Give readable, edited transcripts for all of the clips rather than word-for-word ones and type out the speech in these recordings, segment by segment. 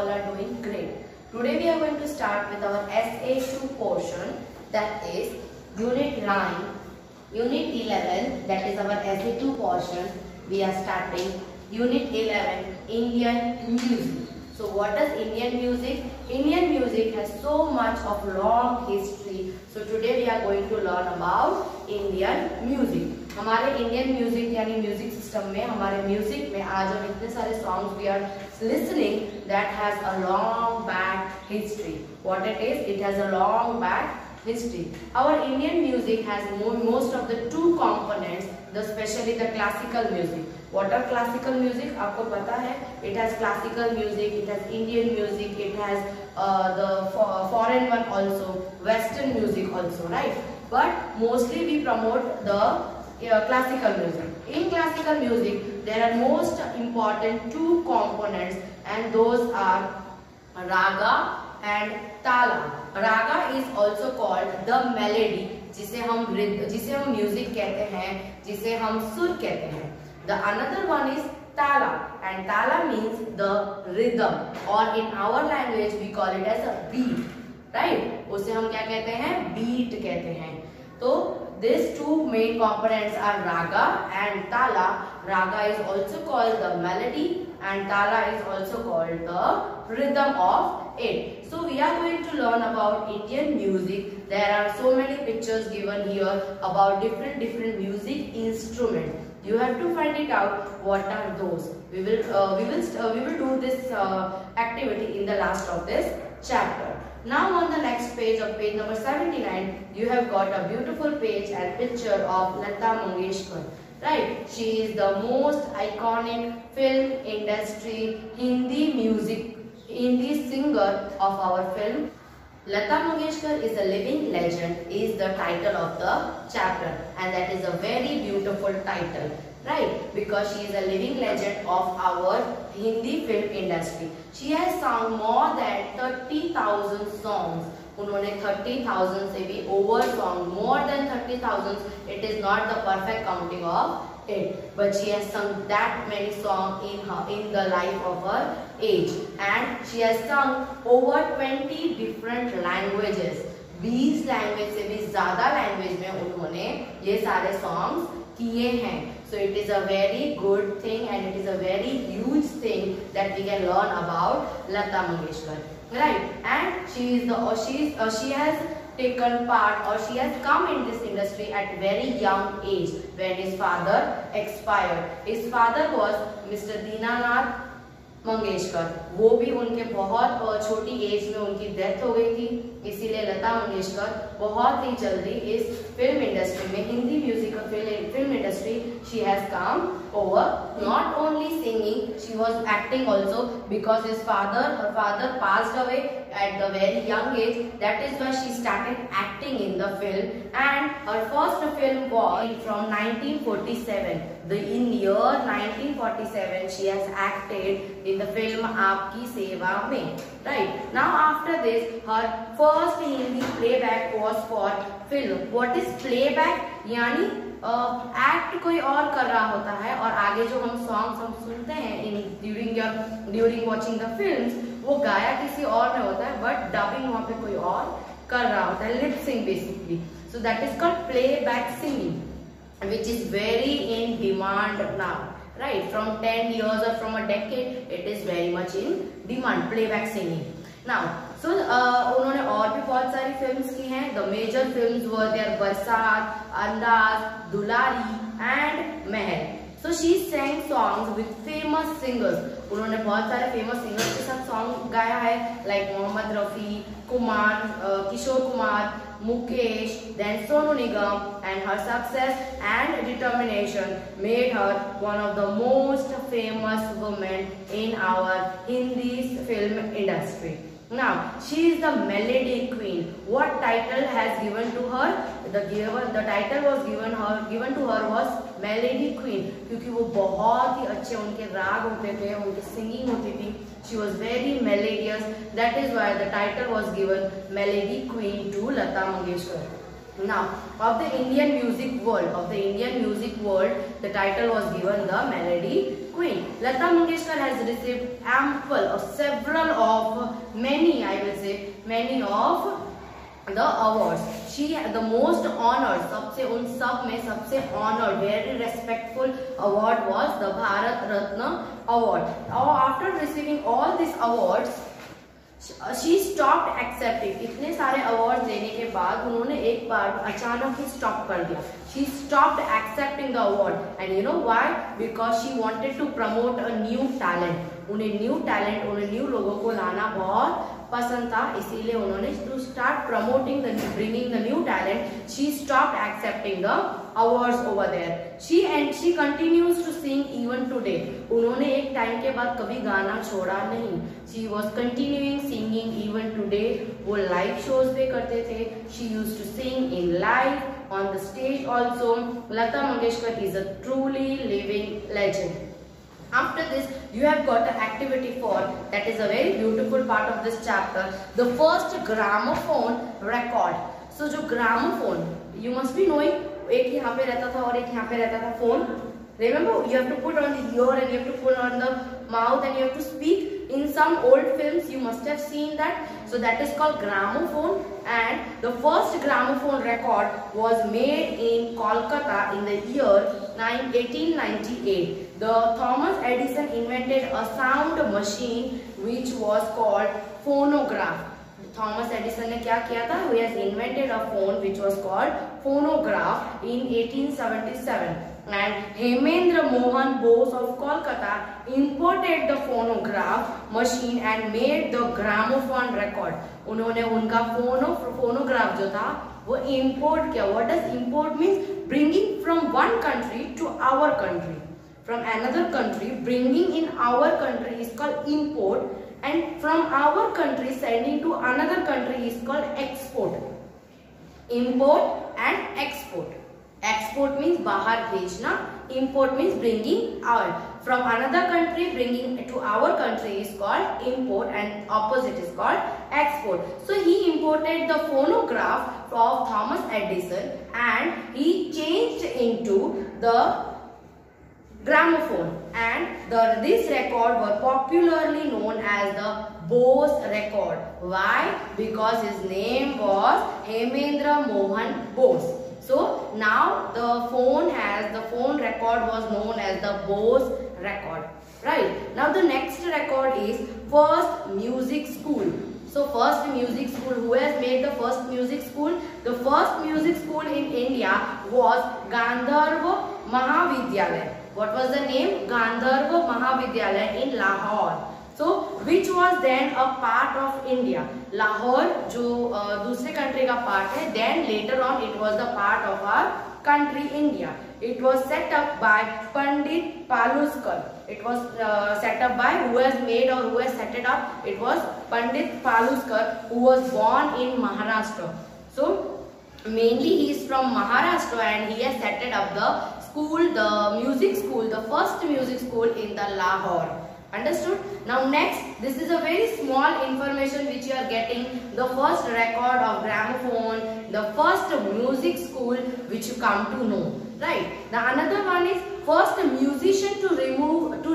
all are doing great. Today we are going to start with our SA2 portion, that is Unit 9, Unit 11, that is our SA2 portion. We are starting Unit 11, Indian music. So what is Indian music? Indian music has so much of long history. So today we are going to learn about Indian music. हमारे Indian music यानी music system में, हमारे music में आज हम इतने सारे songs we are listening that has a long back history. What it is? It has a long back history. Our Indian music has most of the two components, especially the classical music. What are classical music? आपको पता है? It has classical music, it has Indian music, it has the foreign one also, Western music also, right? But mostly we promote the classical music. In classical music, there are most important two components, and those are raga and tala. Raga is also called the melody, जिसे हम music कहते हैं, जिसे हम सुर कहते हैं. The another one is tala, and tala means the rhythm, or in our language we call it as a beat, right? उसे हम क्या कहते हैं? Beat कहते हैं. तो these two main components are raga and tala. Raga is also called the melody and tala is also called the rhythm of it. So we are going to learn about Indian music. There are so many pictures given here about different music instruments. You have to find it out what are those. We will do this activity in the last of this chapter. Now on the next page, of page number 79, you have got a beautiful page and picture of Lata Mangeshkar. Right? She is the most iconic film industry Hindi singer of our film. Lata Mangeshkar is a living legend is the title of the chapter, and that is a very beautiful title, right? Because she is a living legend of our Hindi film industry. She has sung more than 30,000 songs. उन्होंने 30,000 से भी over song, more than 30,000. It is not the perfect counting of it, but she has sung that many songs in the life of her age, and she has sung over 20 different languages. 20 language से भी ज़्यादा language में उन्होंने ये सारे songs किए हैं. So it is a very good thing and it is a very huge thing that we can learn about Lata Mangeshkar, right? And she has taken part, or she has come in this industry at very young age when his father expired. His father was Mr. Dinanath Mangeshkar. वो भी उनके बहुत छोटी as में उनकी death हो गई थी. इसीलिए लता मंगेशकर बहुत ही जल्दी इस फिल्म इंडस्ट्री में, Hindi music film industry, she has come over. Not only singing, she was acting also, because her father passed away at the very young age. That is why she started acting in the film, and her first film was from 1947. In year 1947 she has acted in the film आपकी सेवा में, right? Now after this, her first Hindi playback was for film. What is playback? यानी act कोई और कर रहा होता है, और आगे जो हम सॉन्ग्स हम सुनते हैं ड्यूरिंग वॉचिंग द फिल्म्स, वो गाया किसी और में होता है, बट डबिंग वहाँ पे कोई और कर रहा होता है, lip sync basically. So that is called playback singing, which is very in demand now, right? From 10 years or from a decade, it is very much in demand, playback singing. Now, so उन्होंने और भी बहुत सारी films की हैं. The major films were there बरसात, अंदाज, दुलारी and Mahal. So she sang songs with famous singers. उन्होंने बहुत सारे फेमस सिंगर्स के साथ सॉन्ग गाया है, like Mohammad Rafi, Kumar, Kishore Kumar, Mukesh, then Sonu Nigam, and her success and determination made her one of the most famous women in our Hindi film industry. Now, she is the melody queen. What title has given to her? The title was given to her was melody queen, क्योंकि वो बहुत ही अच्छे उनके राग होते थे, उनकी singing होती थी. She was very melodious. That is why the title was given melody queen to Lata Mangeshkar. Now, of the Indian music world, the title was given the melody queen. Lata Mangeshkar has received several of the awards. She the most honored, सबसे उन सब में सबसे honored, very respectful award was the Bharat Ratna award. Now after receiving all these awards, she stopped accepting. इतने सारे award लेने के बाद उन्होंने एक बार अचानक ही स्टॉप कर दिया. She stopped accepting the award, and you know why? Because she wanted to promote a new talent. उन्हें न्यू टैलेंट, उन्हें न्यू लोगों को लाना बहुत पसंद था, इसीलिए उन्होंने to start promoting the bringing the new talent, she stopped accepting the awards over there. She continues to sing even today. उन्होंने एक टाइम के बाद कभी गाना छोड़ा नहीं. She was continuing singing even today. वो लाइव शोज भी करते थे. She used to sing in live on the stage also. Lata Mangeshkar is a truly living legend. After this, you have got an activity 4 that is a very beautiful part of this chapter. The first gramophone record. So जो gramophone, you must be knowing, एक यहाँ पे रहता था और एक यहाँ पे रहता था phone. Remember, you have to put on the ear and you have to put on the mouth and you have to speak. In some old films, you must have seen that. So that is called gramophone. And the first gramophone record was made in Kolkata in the year 1898. The Thomas Edison invented a sound machine which was called phonograph. Thomas Edison ने क्या किया था? He has invented a phone which was called phonograph in 1877. And Hemendra Mohan Bose of Kolkata imported the phonograph machine and made the gramophone record. उन्होंने उनका phonograph जो था वो import किया. What does import means? Bringing from one country to our country. From another country, bringing in our country is called import, and from our country sending to another country is called export. Import and export. Export means बाहर भेजना, import means bringing out. From another country bringing to our country is called import, and opposite is called export. So he imported the phonograph of Thomas Edison and he changed into the gramophone, and this record was popularly known as the Bose record. Why? Because his name was Hemendra Mohan Bose. So now the phone record was known as the Bose record. Right. Now the next record is first music school. So first music school, who has made the first music school? The first music school in India was Gandharva Mahavidyalaya. What was the name? Gandharva Mahavidyalaya in Lahore. So which was then a part of India. Lahore जो दूसरे country का part है. Then later on it was the part of our country India. It was set up by Pandit Paluskar. It was set up by who has made or who has set it up? It was Pandit Paluskar, who was born in Maharashtra. So mainly he is from Maharashtra and he has set it up the school, the music school, the first music school in the Lahore. Understood? Now next, this is a very small information which you are getting. The first record of gramophone, the first music school which you come to know. Right? The another one is first musician to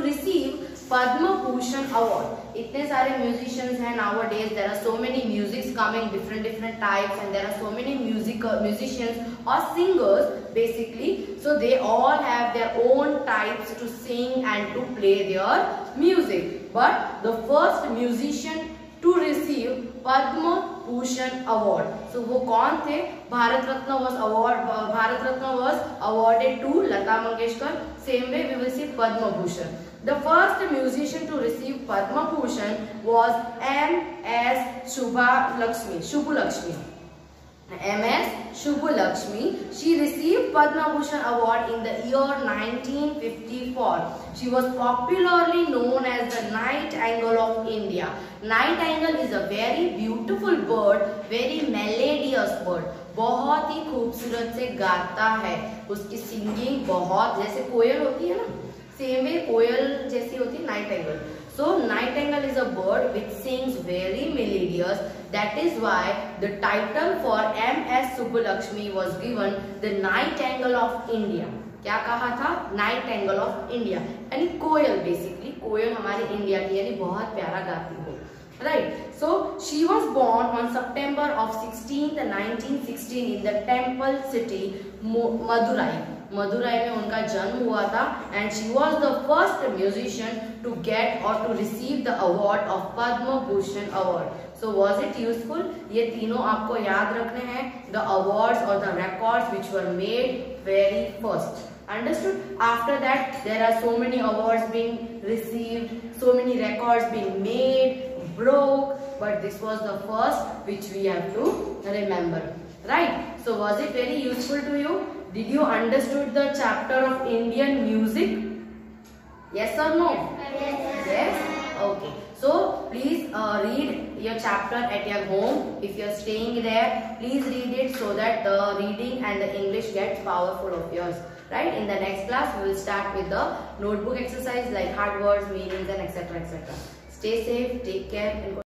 receive Padma Bhushan award. इतने सारे musicians हैं nowadays. There are so many musics coming, different types, and there are so many musicians or singers basically. So they all have their own types to sing and to play their music. But the first musician to receive Padma Bhushan award. So वो कौन थे? Bharat Ratna was awarded to Lata Mangeshkar. Same way we will see Padma Bhushan. The first musician to receive Padma Bhushan was M.S. Subbulakshmi. M.S. Subbulakshmi. She received Padma Bhushan award in the year 1954. She was popularly known as the Nightingale of India. Nightingale is a very beautiful bird, very melodious bird. बहुत ही खूबसूरत से गाता है. उसकी singing बहुत, जैसे कोयल होती है ना, सेम वे कोयल जैसी होती है Nightingale. So nightingale is a bird which sings very melodious. That is why the title for M.S. Subbulakshmi was given the Nightingale of India. क्या कहा था? Nightingale of India. यानी कोयल, बेसिकली कोयल हमारे इंडिया की, यानी बहुत प्यारा गाती हो. Right. So she was born on September of 16th 1916 in the temple city Madurai. Madurai में उनका जन्म हुआ था and she was the first musician to get or to receive the award of Padma Bhushan award. So was it useful? ये तीनों आपको याद रखने हैं, the awards or the records which were made very first. Understood? After that there are so many awards being received, so many records being made, broke, but this was the first which we have to remember. Right? So was it very useful to you? Did you understood the chapter of Indian music? Yes or no? Yes. Yes? Okay. So please read your chapter at your home. If you are staying there, please read it so that the reading and the English gets powerful of yours. Right? In the next class, we will start with the notebook exercise like hard words, meanings and etc. etc. Stay safe, take care. And